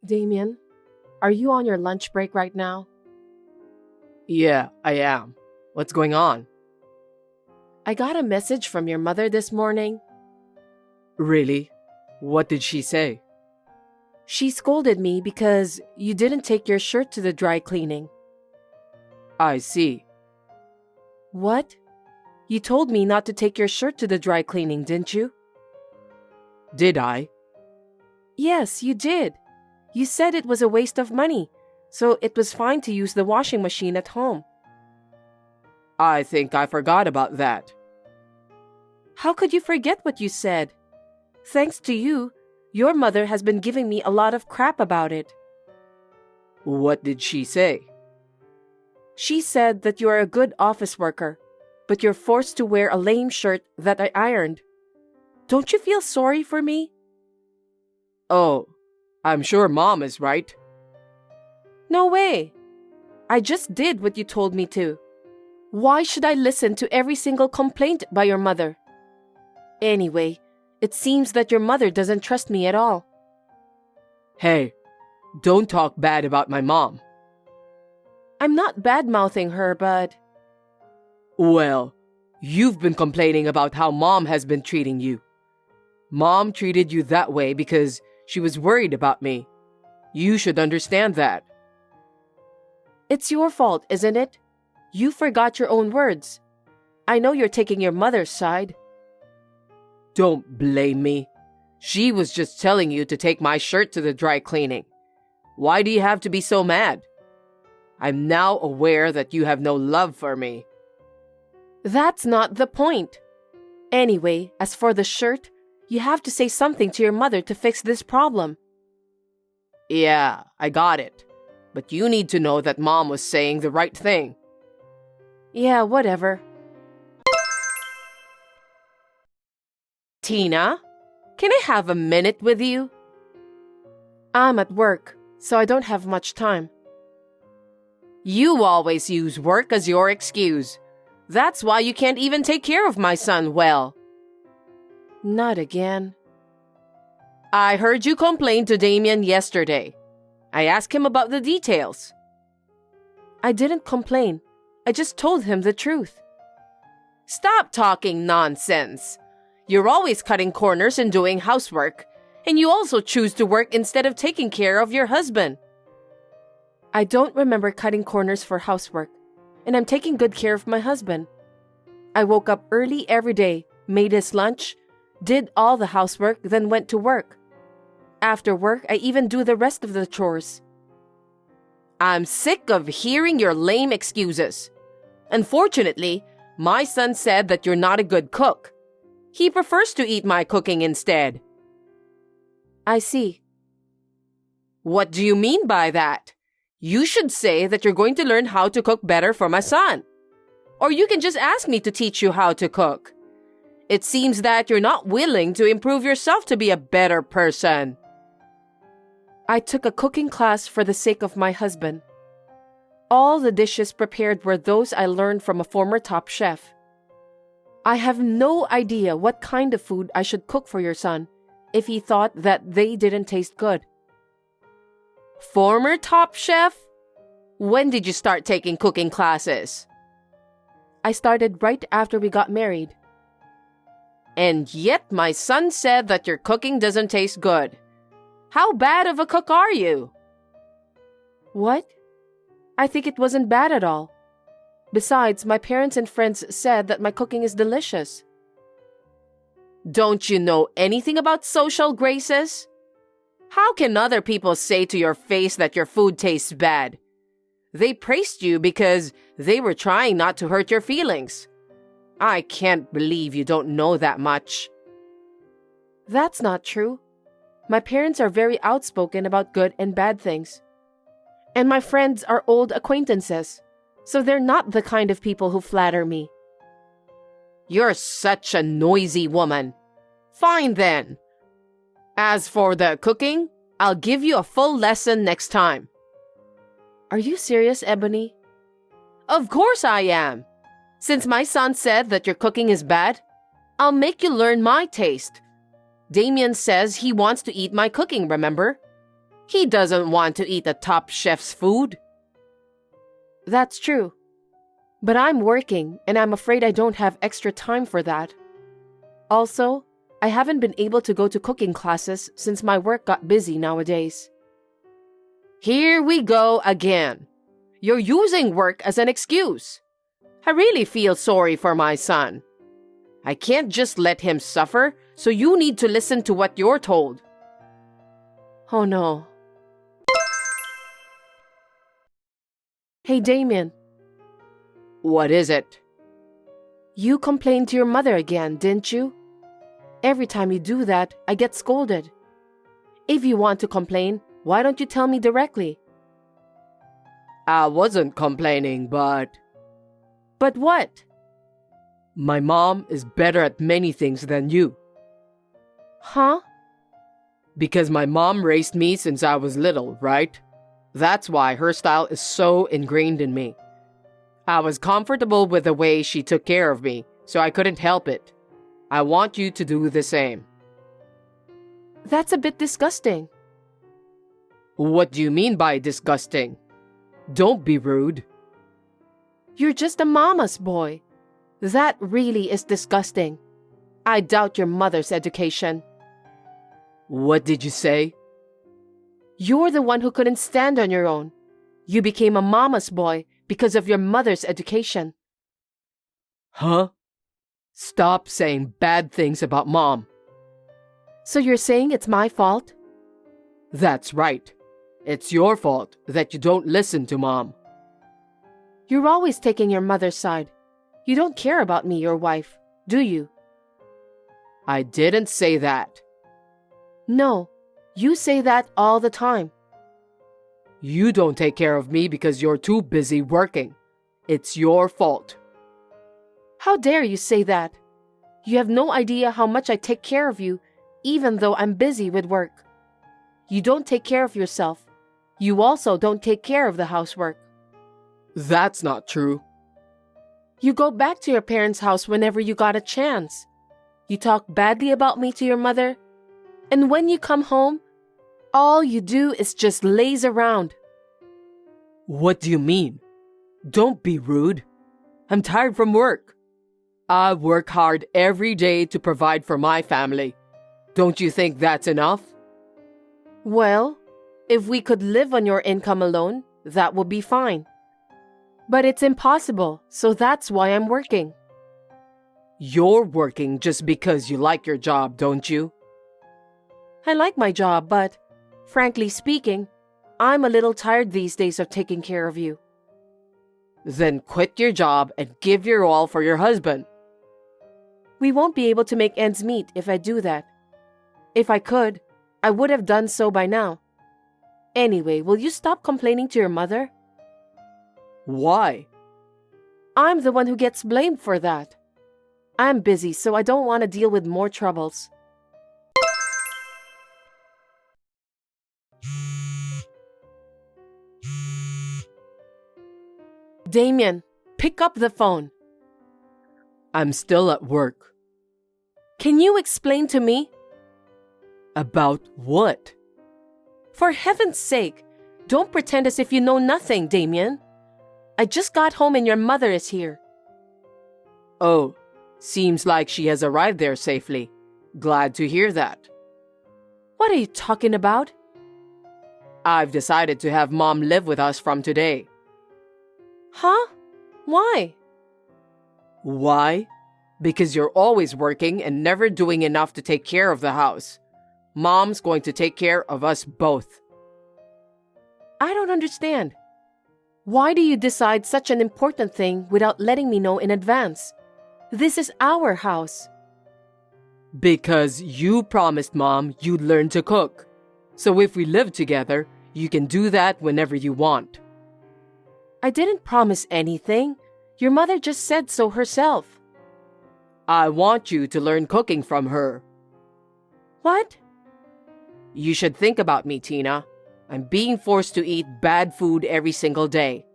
Damien, are you on your lunch break right now? Yeah, I am. What's going on? I got a message from your mother this morning. Really? What did she say? She scolded me because you didn't take your shirt to the dry cleaning. I see. What? You told me not to take your shirt to the dry cleaning, didn't you? Did I? Yes, you did. You said it was a waste of money, so it was fine to use the washing machine at home. I think I forgot about that. How could you forget what you said? Thanks to you, your mother has been giving me a lot of crap about it. What did she say? She said that you are a good office worker, but you're forced to wear a lame shirt that I ironed. Don't you feel sorry for me? Oh, I'm sure Mom is right. No way. I just did what you told me to. Why should I listen to every single complaint by your mother? Anyway, it seems that your mother doesn't trust me at all. Hey, don't talk bad about my mom. I'm not bad-mouthing her, but... Well, you've been complaining about how Mom has been treating you. Mom treated you that way because she was worried about me. You should understand that. It's your fault, isn't it? You forgot your own words. I know you're taking your mother's side. Don't blame me. She was just telling you to take my shirt to the dry cleaning. Why do you have to be so mad? I'm now aware that you have no love for me. That's not the point. Anyway, as for the shirt, you have to say something to your mother to fix this problem. Yeah, I got it. But you need to know that Mom was saying the right thing. Yeah, whatever. Tina, can I have a minute with you? I'm at work, so I don't have much time. You always use work as your excuse. That's why you can't even take care of my son well. Not again. I heard you complain to Damien yesterday. I asked him about the details. I didn't complain. I just told him the truth. Stop talking nonsense. You're always cutting corners and doing housework, and you also choose to work instead of taking care of your husband. I don't remember cutting corners for housework, and I'm taking good care of my husband. I woke up early every day, made his lunch, did all the housework, then went to work. After work, I even do the rest of the chores. I'm sick of hearing your lame excuses. Unfortunately, my son said that you're not a good cook. He prefers to eat my cooking instead. I see. What do you mean by that? You should say that you're going to learn how to cook better for my son. Or you can just ask me to teach you how to cook. It seems that you're not willing to improve yourself to be a better person. I took a cooking class for the sake of my husband. All the dishes prepared were those I learned from a former top chef. I have no idea what kind of food I should cook for your son if he thought that they didn't taste good. Former top chef? When did you start taking cooking classes? I started right after we got married. And yet my son said that your cooking doesn't taste good. How bad of a cook are you? What? I think it wasn't bad at all. Besides, my parents and friends said that my cooking is delicious. Don't you know anything about social graces? How can other people say to your face that your food tastes bad? They praised you because they were trying not to hurt your feelings. I can't believe you don't know that much. That's not true. My parents are very outspoken about good and bad things. And my friends are old acquaintances, so they're not the kind of people who flatter me. You're such a noisy woman. Fine then. As for the cooking, I'll give you a full lesson next time. Are you serious, Ebony? Of course I am. Since my son said that your cooking is bad, I'll make you learn my taste. Damien says he wants to eat my cooking, remember? He doesn't want to eat the top chef's food. That's true. But I'm working, and I'm afraid I don't have extra time for that. Also, I haven't been able to go to cooking classes since my work got busy nowadays. Here we go again. You're using work as an excuse. I really feel sorry for my son. I can't just let him suffer, so you need to listen to what you're told. Oh no. Hey Damien, What is it? you complained to your mother again, didn't you? Every time you do that, I get scolded. If you want to complain, why don't you tell me directly? I wasn't complaining, but But what? my mom is better at many things than you. Huh? Because my mom raised me since I was little, right? That's why her style is so ingrained in me. I was comfortable with the way she took care of me, so I couldn't help it. I want you to do the same. That's a bit disgusting. What do you mean by disgusting? Don't be rude. You're just a mama's boy. That really is disgusting. I doubt your mother's education. What did you say? You're the one who couldn't stand on your own. You became a mama's boy because of your mother's education. Huh? Stop saying bad things about mom. So you're saying it's my fault? That's right. It's your fault that you don't listen to mom. You're always taking your mother's side. You don't care about me, your wife, do you? I didn't say that. No, you say that all the time. You don't take care of me because you're too busy working. It's your fault. How dare you say that? You have no idea how much I take care of you, even though I'm busy with work. You don't take care of yourself. You also don't take care of the housework. That's not true. You go back to your parents' house whenever you got a chance. You talk badly about me to your mother. And when you come home, all you do is just laze around. What do you mean? Don't be rude. I'm tired from work. I work hard every day to provide for my family. Don't you think that's enough? Well, if we could live on your income alone, that would be fine. But it's impossible, so that's why I'm working. You're working just because you like your job, don't you? I like my job, but, frankly speaking, I'm a little tired these days of taking care of you. Then quit your job and give your all for your husband. We won't be able to make ends meet if I do that. If I could, I would have done so by now. Anyway, will you stop complaining to your mother? Why? I'm the one who gets blamed for that. I'm busy, so I don't want to deal with more troubles. Damien, pick up the phone. I'm still at work. Can you explain to me? About what? For heaven's sake, don't pretend as if you know nothing, Damien. I just got home and your mother is here. Oh, seems like she has arrived there safely. Glad to hear that. What are you talking about? I've decided to have mom live with us from today. Huh? Why? Why? Because you're always working and never doing enough to take care of the house. Mom's going to take care of us both. I don't understand. Why do you decide such an important thing without letting me know in advance? This is our house. Because you promised mom you'd learn to cook. So if we live together, you can do that whenever you want. I didn't promise anything. Your mother just said so herself. I want you to learn cooking from her. What? You should think about me, Tina. I'm being forced to eat bad food every single day.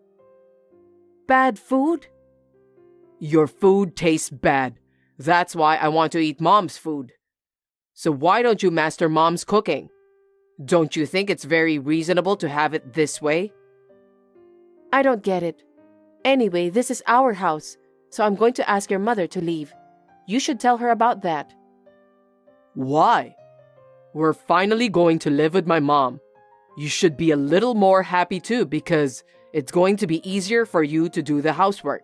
Bad food? Your food tastes bad. That's why I want to eat mom's food. So why don't you master mom's cooking? Don't you think it's very reasonable to have it this way? I don't get it. Anyway, this is our house, so I'm going to ask your mother to leave. You should tell her about that. Why? We're finally going to live with my mom. You should be a little more happy too because it's going to be easier for you to do the housework.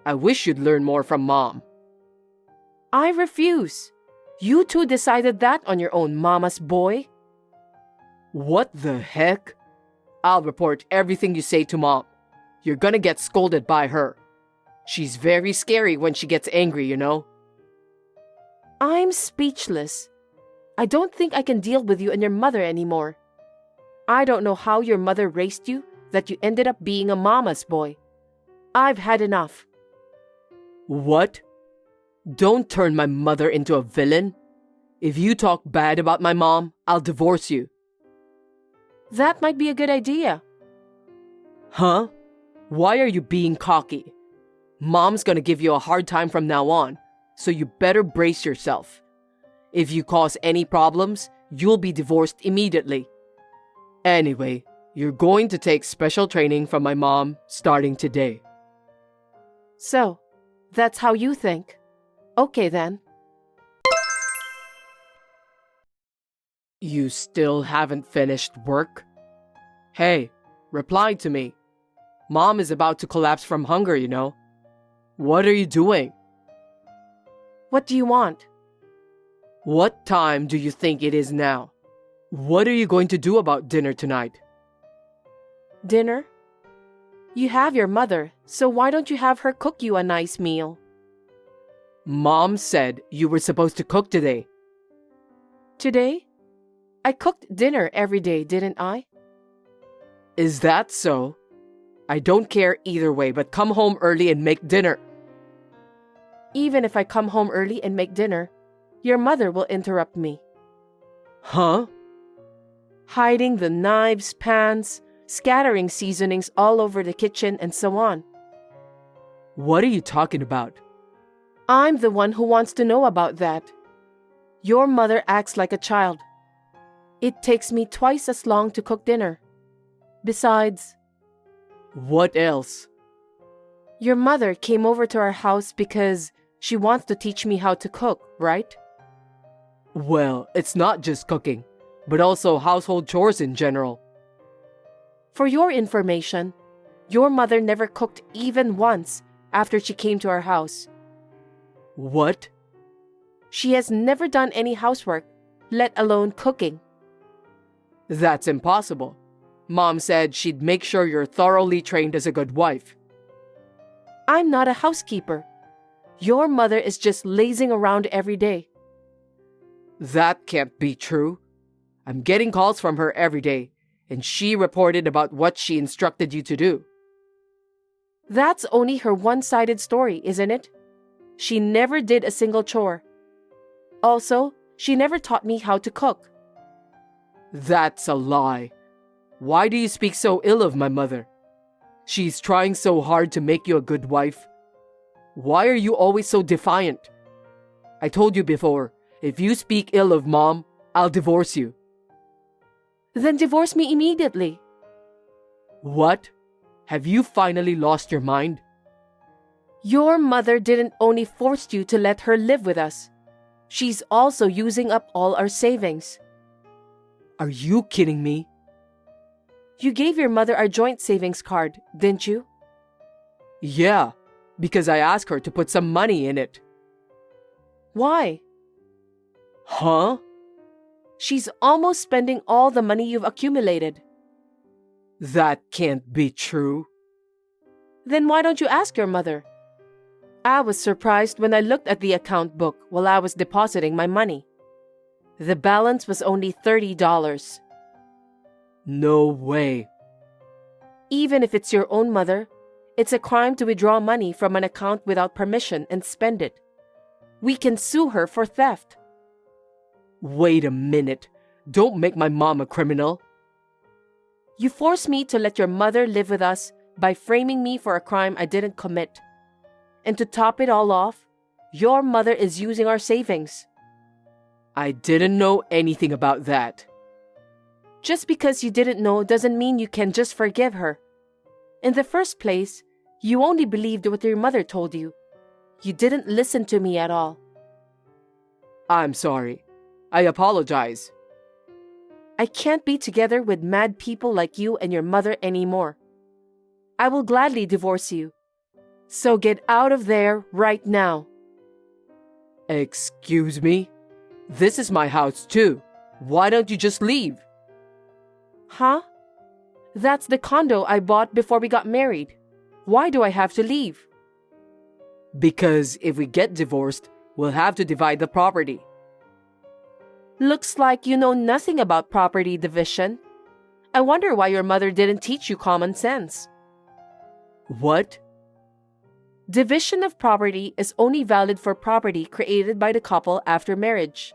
I wish you'd learn more from Mom. I refuse. You two decided that on your own, mama's boy. What the heck? I'll report everything you say to Mom. You're gonna get scolded by her. She's very scary when she gets angry, you know? I'm speechless. I don't think I can deal with you and your mother anymore. I don't know how your mother raised you that you ended up being a mama's boy. I've had enough. What? Don't turn my mother into a villain. If you talk bad about my mom, I'll divorce you. That might be a good idea. Huh? Why are you being cocky? Mom's gonna give you a hard time from now on, so you better brace yourself. If you cause any problems, you'll be divorced immediately. Anyway, you're going to take special training from my mom starting today. So, that's how you think. Okay then. You still haven't finished work? Hey, reply to me. Mom is about to collapse from hunger, you know. What are you doing? What do you want? What time do you think it is now? What are you going to do about dinner tonight? Dinner? You have your mother, so why don't you have her cook you a nice meal? Mom said you were supposed to cook today. Today? I cooked dinner every day, didn't I? Is that so? I don't care either way, but come home early and make dinner. Even if I come home early and make dinner, your mother will interrupt me. Huh? Hiding the knives, pans, scattering seasonings all over the kitchen, and so on. What are you talking about? I'm the one who wants to know about that. Your mother acts like a child. It takes me twice as long to cook dinner. Besides... What else? Your mother came over to our house because she wants to teach me how to cook, right? Well, it's not just cooking, but also household chores in general. For your information, your mother never cooked even once after she came to our house. What? She has never done any housework, let alone cooking. That's impossible. Mom said she'd make sure you're thoroughly trained as a good wife. I'm not a housekeeper. Your mother is just lazing around every day. That can't be true. I'm getting calls from her every day, and she reported about what she instructed you to do. That's only her one-sided story, isn't it? She never did a single chore. Also, she never taught me how to cook. That's a lie. Why do you speak so ill of my mother? She's trying so hard to make you a good wife. Why are you always so defiant? I told you before, if you speak ill of Mom, I'll divorce you. Then divorce me immediately. What? Have you finally lost your mind? Your mother didn't only force you to let her live with us. She's also using up all our savings. Are you kidding me? You gave your mother our joint savings card, didn't you? Yeah, because I asked her to put some money in it. Why? Huh? She's almost spending all the money you've accumulated. That can't be true. Then why don't you ask your mother? I was surprised when I looked at the account book while I was depositing my money. The balance was only $30. No way. Even if it's your own mother, it's a crime to withdraw money from an account without permission and spend it. We can sue her for theft. Wait a minute. Don't make my mom a criminal. You forced me to let your mother live with us by framing me for a crime I didn't commit. And to top it all off, your mother is using our savings. I didn't know anything about that. Just because you didn't know doesn't mean you can just forgive her. In the first place, you only believed what your mother told you. You didn't listen to me at all. I'm sorry. I apologize. I can't be together with mad people like you and your mother anymore. I will gladly divorce you. So get out of there right now. Excuse me? This is my house too. Why don't you just leave? Huh? That's the condo I bought before we got married. Why do I have to leave? Because if we get divorced, we'll have to divide the property. Looks like you know nothing about property division. I wonder why your mother didn't teach you common sense. What? Division of property is only valid for property created by the couple after marriage.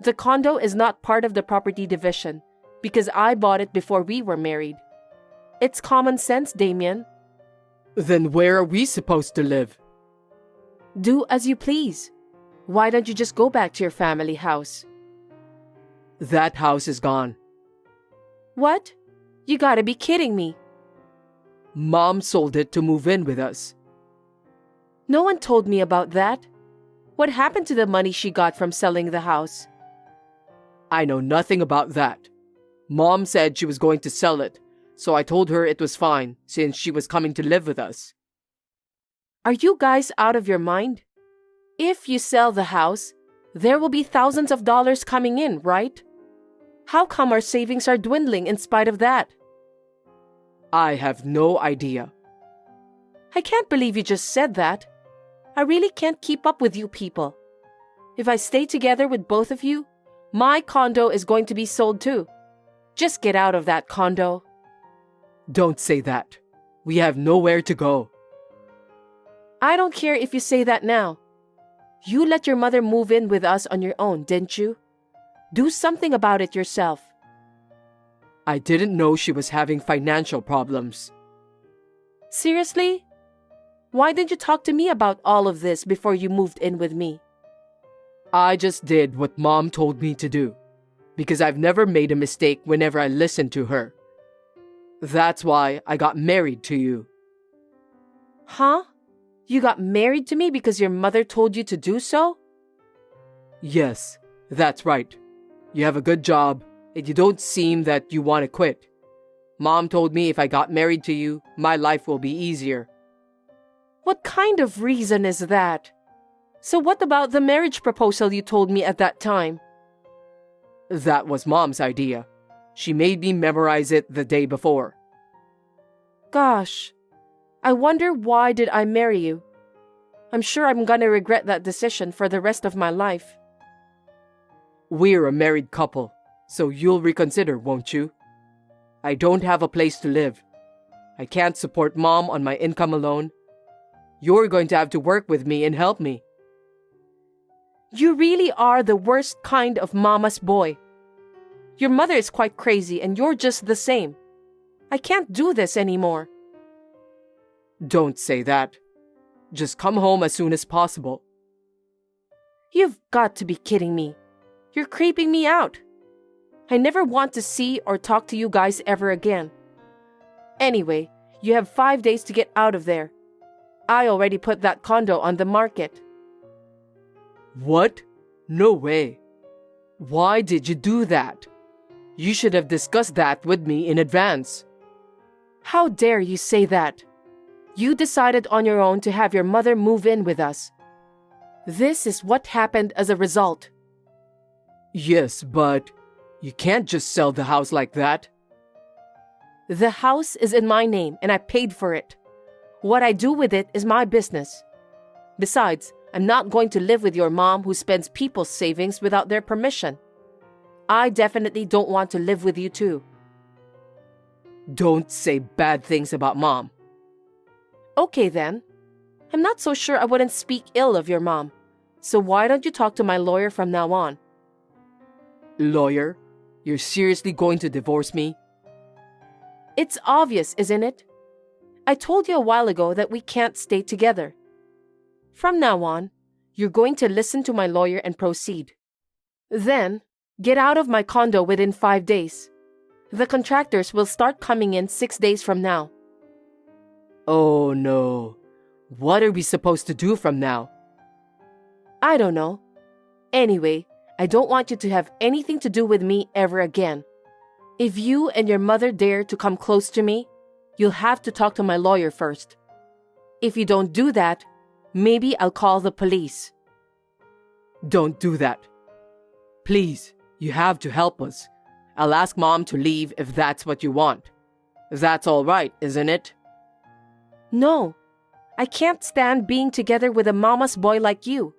The condo is not part of the property division because I bought it before we were married. It's common sense, Damien. Then where are we supposed to live? Do as you please. Why don't you just go back to your family house? That house is gone. What? You gotta be kidding me. Mom sold it to move in with us. No one told me about that. What happened to the money she got from selling the house? I know nothing about that. Mom said she was going to sell it, so I told her it was fine since she was coming to live with us. Are you guys out of your mind? If you sell the house, there will be thousands of dollars coming in, right? How come our savings are dwindling in spite of that? I have no idea. I can't believe you just said that. I really can't keep up with you people. If I stay together with both of you, my condo is going to be sold too. Just get out of that condo. Don't say that. We have nowhere to go. I don't care if you say that now. You let your mother move in with us on your own, didn't you? Do something about it yourself. I didn't know she was having financial problems. Seriously? Why didn't you talk to me about all of this before you moved in with me? I just did what Mom told me to do, because I've never made a mistake whenever I listened to her. That's why I got married to you. Huh? You got married to me because your mother told you to do so? Yes, that's right. You have a good job, and you don't seem that you want to quit. Mom told me if I got married to you, my life will be easier. What kind of reason is that? So what about the marriage proposal you told me at that time? That was Mom's idea. She made me memorize it the day before. Gosh, I wonder why did I marry you? I'm sure I'm gonna regret that decision for the rest of my life. We're a married couple, so you'll reconsider, won't you? I don't have a place to live. I can't support Mom on my income alone. You're going to have to work with me and help me. You really are the worst kind of mama's boy. Your mother is quite crazy and you're just the same. I can't do this anymore. Don't say that. Just come home as soon as possible. You've got to be kidding me. You're creeping me out. I never want to see or talk to you guys ever again. Anyway, you have 5 days to get out of there. I already put that condo on the market. What? No way. Why did you do that? You should have discussed that with me in advance. How dare you say that? You decided on your own to have your mother move in with us. This is what happened as a result. Yes, but you can't just sell the house like that. The house is in my name and I paid for it. What I do with it is my business. Besides, I'm not going to live with your mom who spends people's savings without their permission. I definitely don't want to live with you too. Don't say bad things about Mom. Okay then. I'm not so sure I wouldn't speak ill of your mom. So why don't you talk to my lawyer from now on? Lawyer? You're seriously going to divorce me? It's obvious, isn't it? I told you a while ago that we can't stay together. From now on, you're going to listen to my lawyer and proceed. Then, get out of my condo within 5 days. The contractors will start coming in 6 days from now. Oh no. What are we supposed to do from now? I don't know. Anyway, I don't want you to have anything to do with me ever again. If you and your mother dare to come close to me, you'll have to talk to my lawyer first. If you don't do that, maybe I'll call the police. Don't do that. Please, you have to help us. I'll ask Mom to leave if that's what you want. That's all right, isn't it? No, I can't stand being together with a mama's boy like you.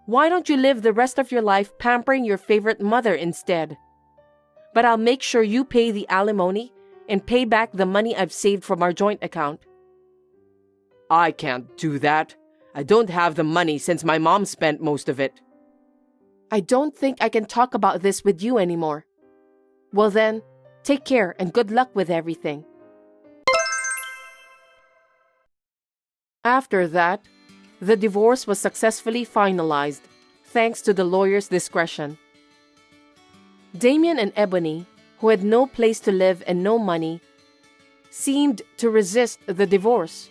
Why don't you live the rest of your life pampering your favorite mother instead? But I'll make sure you pay the alimony and pay back the money I've saved from our joint account. I can't do that. I don't have the money since my mom spent most of it. I don't think I can talk about this with you anymore. Well then, take care and good luck with everything. After that, the divorce was successfully finalized, thanks to the lawyer's discretion. Damien and Ebony, who had no place to live and no money, seemed to resist the divorce,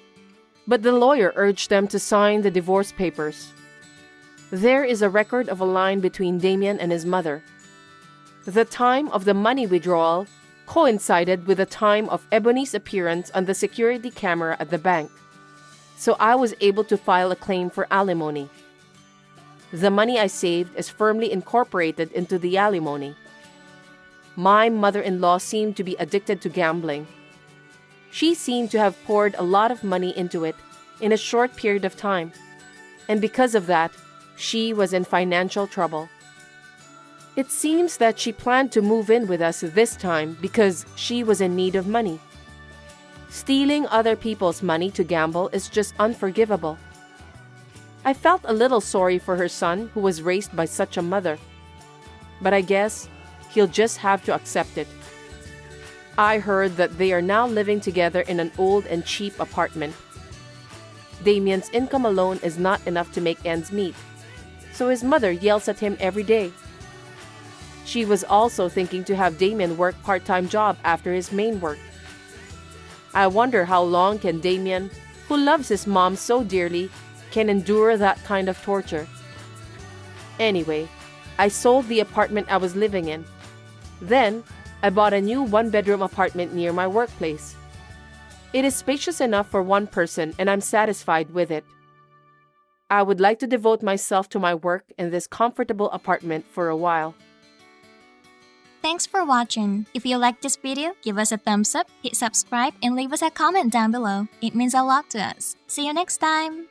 but the lawyer urged them to sign the divorce papers. There is a record of a line between Damien and his mother. The time of the money withdrawal coincided with the time of Ebony's appearance on the security camera at the bank, so I was able to file a claim for alimony. The money I saved is firmly incorporated into the alimony. My mother-in-law seemed to be addicted to gambling. She seemed to have poured a lot of money into it in a short period of time, and because of that, she was in financial trouble. It seems that she planned to move in with us this time because she was in need of money. Stealing other people's money to gamble is just unforgivable. I felt a little sorry for her son who was raised by such a mother, but I guess he'll just have to accept it. I heard that they are now living together in an old and cheap apartment. Damien's income alone is not enough to make ends meet, so his mother yells at him every day. She was also thinking to have Damien work part-time job after his main work. I wonder how long can Damien, who loves his mom so dearly, can endure that kind of torture. Anyway, I sold the apartment I was living in. Then, I bought a new one-bedroom apartment near my workplace. It is spacious enough for one person and I'm satisfied with it. I would like to devote myself to my work in this comfortable apartment for a while. Thanks for watching. If you liked this video, give us a thumbs up, hit subscribe, and leave us a comment down below. It means a lot to us. See you next time!